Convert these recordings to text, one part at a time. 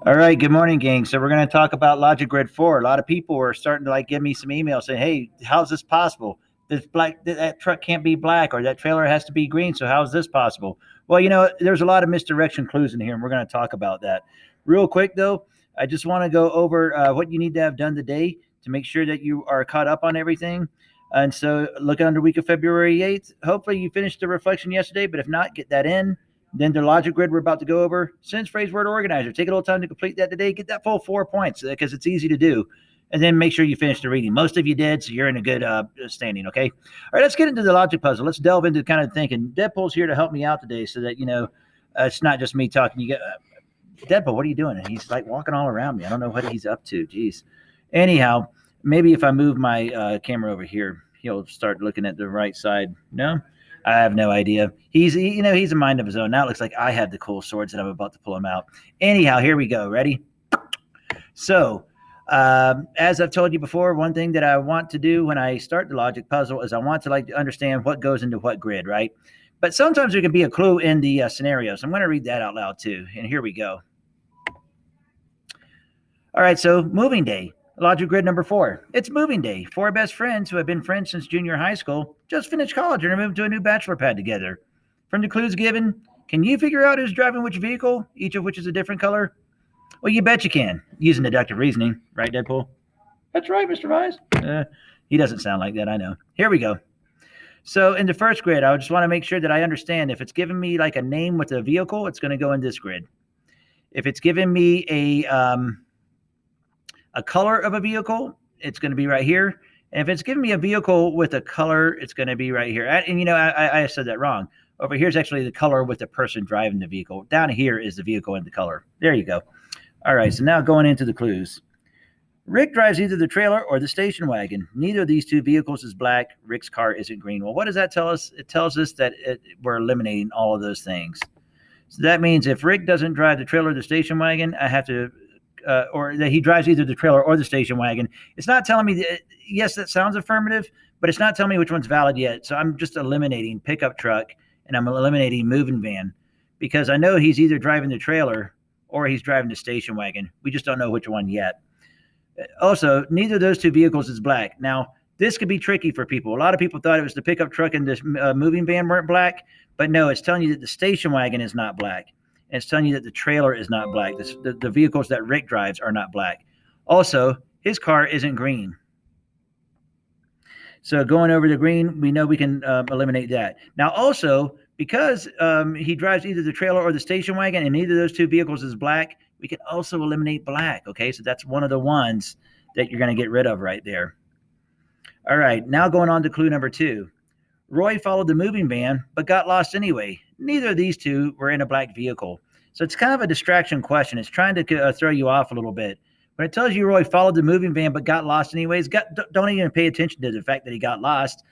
All right, good morning, gang. So we're going to talk about Logic Grid 4. A lot of people were starting to give me some emails saying, "Hey, how's this possible? This black that truck can't be black, or that trailer has to be green. So how is this possible?" Well, there's a lot of misdirection clues in here, and we're going to talk about that. Real quick though, I just want to go over what you need to have done today to make sure that you are caught up on everything. And so, look under week of February 8th. Hopefully, you finished the reflection yesterday, but if not, get that in. Then the logic grid we're about to go over, sentence, phrase, word, organizer. Take a little time to complete that today. Get that full 4 points because it's easy to do. And then make sure you finish the reading. Most of you did, so you're in a good standing, okay? All right, let's get into the logic puzzle. Let's delve into kind of thinking. Deadpool's here to help me out today so that, it's not just me talking. You get Deadpool, what are you doing? And he's walking all around me. I don't know what he's up to. Jeez. Anyhow, maybe if I move my camera over here, he'll start looking at the right side. No? I have no idea. He's a mind of his own. Now it looks like I have the cool swords and I'm about to pull them out. Anyhow, here we go. Ready? So, as I've told you before, one thing that I want to do when I start the logic puzzle is I want to understand what goes into what grid, right? But sometimes there can be a clue in the scenario. So I'm going to read that out loud too. And here we go. All right, so moving day. Logic grid number 4. It's moving day. 4 best friends who have been friends since junior high school just finished college and are moving to a new bachelor pad together. From the clues given, can you figure out who's driving which vehicle, each of which is a different color? Well, you bet you can, using deductive reasoning. Right, Deadpool? That's right, Mr. Vise. He doesn't sound like that, I know. Here we go. So in the first grid, I just want to make sure that I understand. If it's giving me a name with a vehicle, it's going to go in this grid. If it's giving me a color of a vehicle, it's going to be right here. And if it's giving me a vehicle with a color, it's going to be right here. And I said that wrong. Over here is actually the color with the person driving the vehicle. Down here is the vehicle and the color. There you go. All right, so now going into the clues. Rick drives either the trailer or the station wagon. Neither of these two vehicles is black. Rick's car isn't green. Well, what does that tell us? It tells us that we're eliminating all of those things. So that means if Rick doesn't drive the trailer or the station wagon, I have to or that he drives either the trailer or the station wagon. It's not telling me that, yes, that sounds affirmative, but it's not telling me which one's valid yet. So I'm just eliminating pickup truck and I'm eliminating moving van because I know he's either driving the trailer or he's driving the station wagon. We just don't know which one yet. Also, neither of those two vehicles is black. Now, this could be tricky for people. A lot of people thought it was the pickup truck and this moving van weren't black, but no, it's telling you that the station wagon is not black. And it's telling you that the trailer is not black. The vehicles that Rick drives are not black. Also, his car isn't green. So going over the green, we know we can eliminate that. Now also, because he drives either the trailer or the station wagon and neither of those two vehicles is black, we can also eliminate black, okay? So that's one of the ones that you're going to get rid of right there. All right, now going on to clue number 2. Roy followed the moving van, but got lost anyway. Neither of these two were in a black vehicle. So it's kind of a distraction question. It's trying to throw you off a little bit. When it tells you Roy followed the moving van, but got lost anyways, don't even pay attention to the fact that he got lost.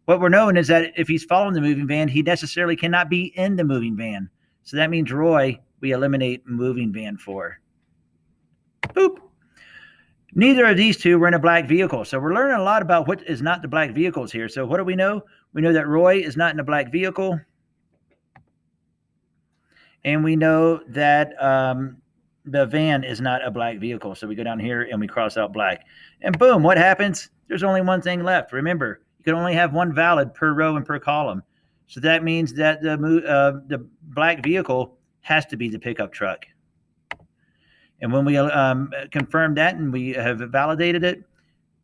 What we're knowing is that if he's following the moving van, he necessarily cannot be in the moving van. So that means Roy, we eliminate moving van for. Boop. Neither of these two were in a black vehicle. So we're learning a lot about what is not the black vehicles here. So what do we know? We know that Roy is not in a black vehicle. And we know that the van is not a black vehicle. So we go down here and we cross out black. And boom, what happens? There's only one thing left. Remember, you can only have one valid per row and per column. So that means that the black vehicle has to be the pickup truck. And when we confirm that and we have validated it,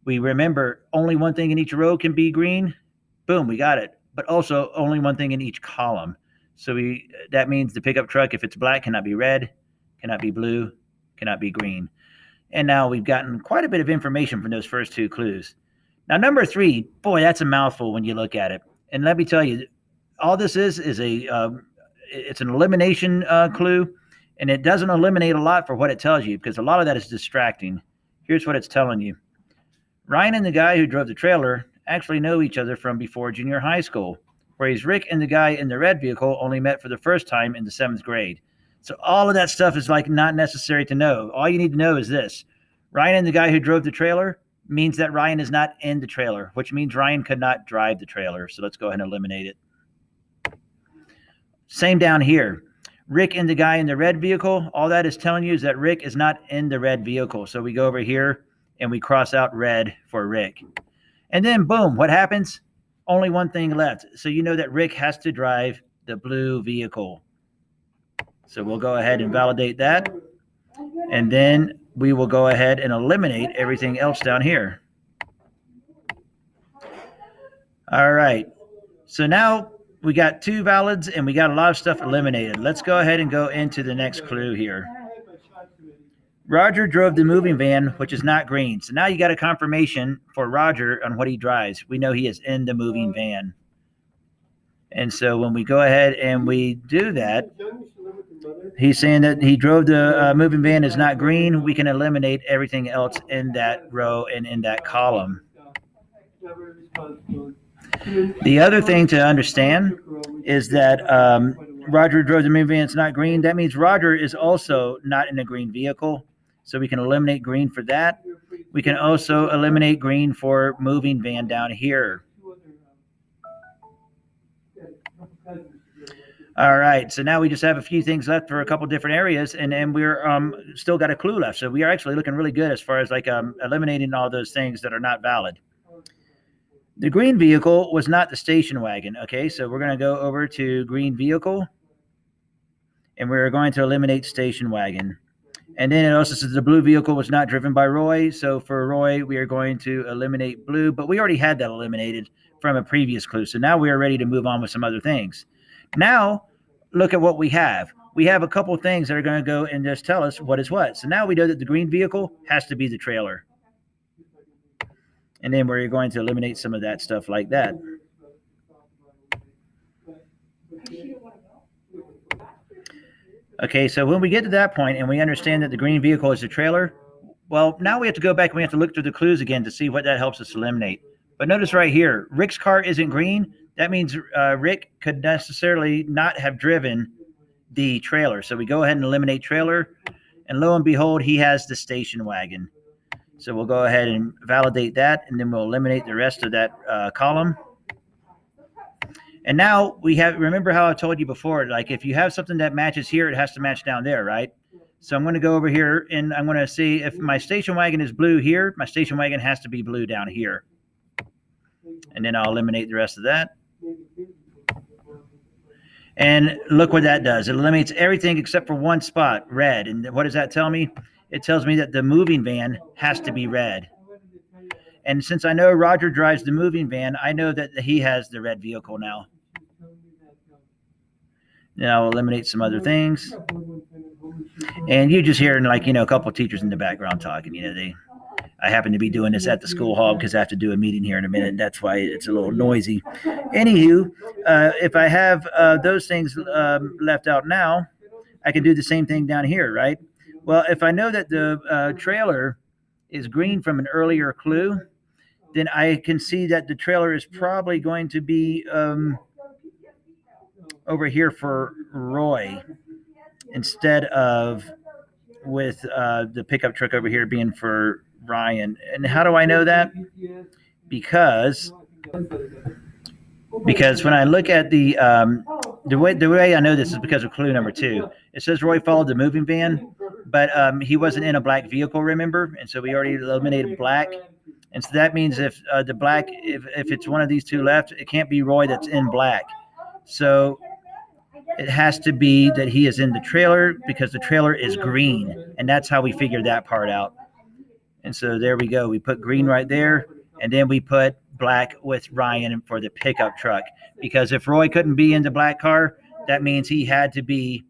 we remember only one thing in each row can be green. Boom, we got it. But also only one thing in each column. So that means the pickup truck, if it's black, cannot be red, cannot be blue, cannot be green. And now we've gotten quite a bit of information from those first 2 clues. Now, number 3, boy, that's a mouthful when you look at it. And let me tell you, all this is it's an elimination clue. And it doesn't eliminate a lot for what it tells you because a lot of that is distracting. Here's what it's telling you. Ryan and the guy who drove the trailer actually know each other from before junior high school, whereas Rick and the guy in the red vehicle only met for the first time in the 7th grade. So all of that stuff is not necessary to know. All you need to know is this. Ryan and the guy who drove the trailer means that Ryan is not in the trailer, which means Ryan could not drive the trailer. So let's go ahead and eliminate it. Same down here. Rick and the guy in the red vehicle, all that is telling you is that Rick is not in the red vehicle. So we go over here and we cross out red for Rick. And then boom, what happens? Only one thing left. So you know that Rick has to drive the blue vehicle. So we'll go ahead and validate that. And then we will go ahead and eliminate everything else down here. All right. So now we got 2 valids and we got a lot of stuff eliminated. Let's go ahead and go into the next clue here. Roger drove the moving van, which is not green. So now you got a confirmation for Roger on what he drives. We know he is in the moving van. And so when we go ahead and we do that, he's saying that he drove the moving van is not green. We can eliminate everything else in that row and in that column. The other thing to understand is that Roger drove the moving van, it's not green. That means Roger is also not in a green vehicle. So we can eliminate green for that. We can also eliminate green for moving van down here. All right, so now we just have a few things left for a couple different areas, and then we're still got a clue left. So we are actually looking really good as far as like eliminating all those things that are not valid. The green vehicle was not the station wagon. Okay, so we're going to go over to green vehicle, and we're going to eliminate station wagon. And then it also says the blue vehicle was not driven by Roy. So for Roy, we are going to eliminate blue, but we already had that eliminated from a previous clue. So now we are ready to move on with some other things. Now, look at what we have. We have a couple of things that are going to go and just tell us what is what. So now we know that the green vehicle has to be the trailer. And then we're going to eliminate some of that stuff like that. Okay, so when we get to that point and we understand that the green vehicle is the trailer, well, now we have to go back and we have to look through the clues again to see what that helps us eliminate. But notice right here, Rick's car isn't green. That means Rick could necessarily not have driven the trailer. So we go ahead and eliminate trailer, and lo and behold, he has the station wagon. So we'll go ahead and validate that, and then we'll eliminate the rest of that column. And now we have, remember how I told you before, like if you have something that matches here, it has to match down there, right? So I'm going to go over here and I'm going to see if my station wagon is blue here, my station wagon has to be blue down here. And then I'll eliminate the rest of that. And look what that does. It eliminates everything except for one spot, red. And what does that tell me? It tells me that the moving van has to be red. And since I know Roger drives the moving van, I know that he has the red vehicle now. Now I'll eliminate some other things. And you just hear like, a couple of teachers in the background talking, I happen to be doing this at the school hall because I have to do a meeting here in a minute. And that's why it's a little noisy. Anywho, if I have those things left out now, I can do the same thing down here, right? Well, if I know that the trailer is green from an earlier clue, then I can see that the trailer is probably going to be over here for Roy instead of with the pickup truck over here being for Ryan. And how do I know that? Because when I look at the way I know this is because of clue number 2. It says Roy followed the moving van, but he wasn't in a black vehicle, remember? And so we already eliminated black. And so that means if the black, if it's one of these two left, it can't be Roy that's in black. So it has to be that he is in the trailer because the trailer is green. And that's how we figured that part out. And so there we go. We put green right there. And then we put black with Ryan for the pickup truck. Because if Roy couldn't be in the black car, that means he had to be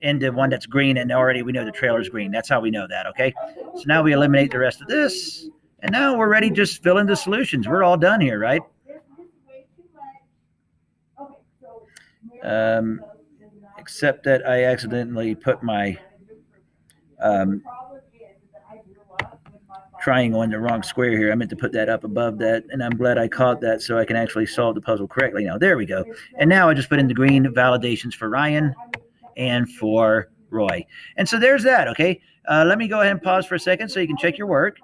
in the one that's green. And already we know the trailer's green. That's how we know that, okay? So now we eliminate the rest of this. And now we're ready to just fill in the solutions. We're all done here, right? Except that I accidentally put my triangle in the wrong square here. I meant to put that up above that, and I'm glad I caught that so I can actually solve the puzzle correctly. Now, there we go. And now I just put in the green validations for Ryan and for Roy. And so there's that, okay? Let me go ahead and pause for a second so you can check your work.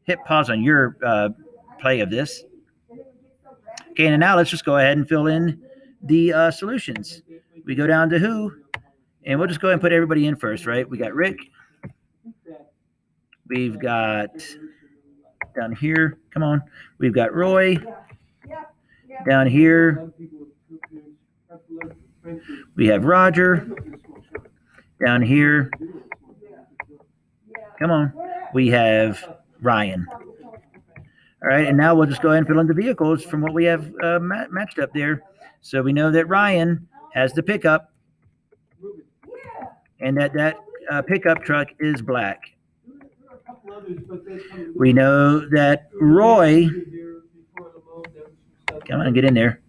Hit pause on your play of this. Okay, and now let's just go ahead and fill in the solutions. We go down to who, And we'll just go ahead and put everybody in first, right? We got Rick. We've got down here. Come on. We've got Roy. Down here, we have Roger. Down here, come on, we have Ryan. All right, and now we'll just go ahead and fill in the vehicles from what we have matched up there. So we know that Ryan has the pickup, and that pickup truck is black. We know that Roy, come on, get in there.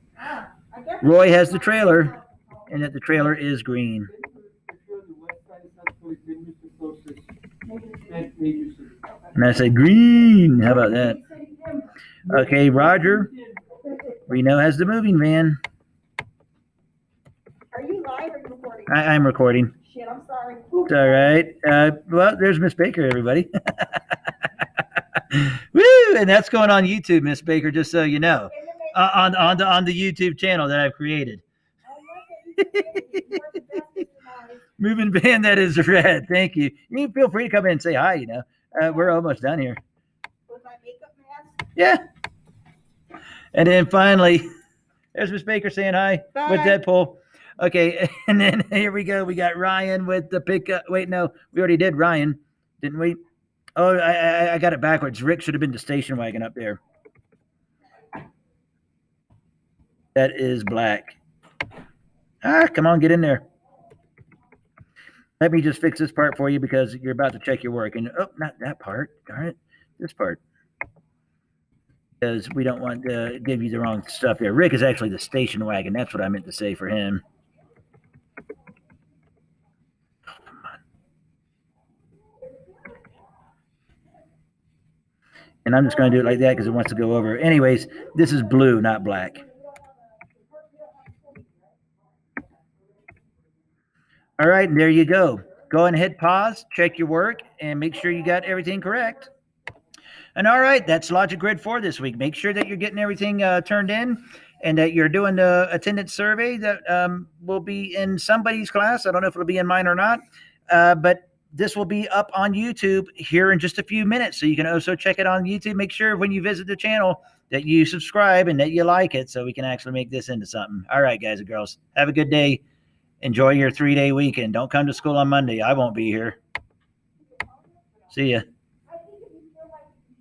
Roy has the trailer, and that the trailer is green. And I said green. How about that? Okay, Roger, we know has the moving van. Are you live or recording? I'm recording. Shit, I'm sorry. It's all right. Well, there's Miss Baker, everybody. Woo! And that's going on YouTube, Miss Baker, just so you know, on the YouTube channel that I've created. Moving van that is red. Thank you. You can feel free to come in and say hi. We're almost done here. With my makeup mask? Yeah. And then finally, there's Miss Baker saying hi Bye. with Deadpool. Okay, and then here we go. We got Ryan with the pickup. Wait, no, we already did Ryan, didn't we? Oh, I got it backwards. Rick should have been the station wagon up there. That is black. Come on, get in there. Let me just fix this part for you because you're about to check your work. And oh, not that part. Darn it. This part. Because we don't want to give you the wrong stuff there. Rick is actually the station wagon. That's what I meant to say for him. And I'm just going to do it like that because it wants to go over. Anyways, this is blue, not black. All right, and there you go. Go and hit pause, check your work, and make sure you got everything correct. And all right, that's Logic Grid 4 this week. Make sure that you're getting everything turned in and that you're doing the attendance survey that will be in somebody's class. I don't know if it'll be in mine or not, but this will be up on YouTube here in just a few minutes. So you can also check it on YouTube. Make sure when you visit the channel that you subscribe and that you like it so we can actually make this into something. All right, guys and girls, have a good day. Enjoy your 3-day weekend. Don't come to school on Monday. I won't be here. See ya.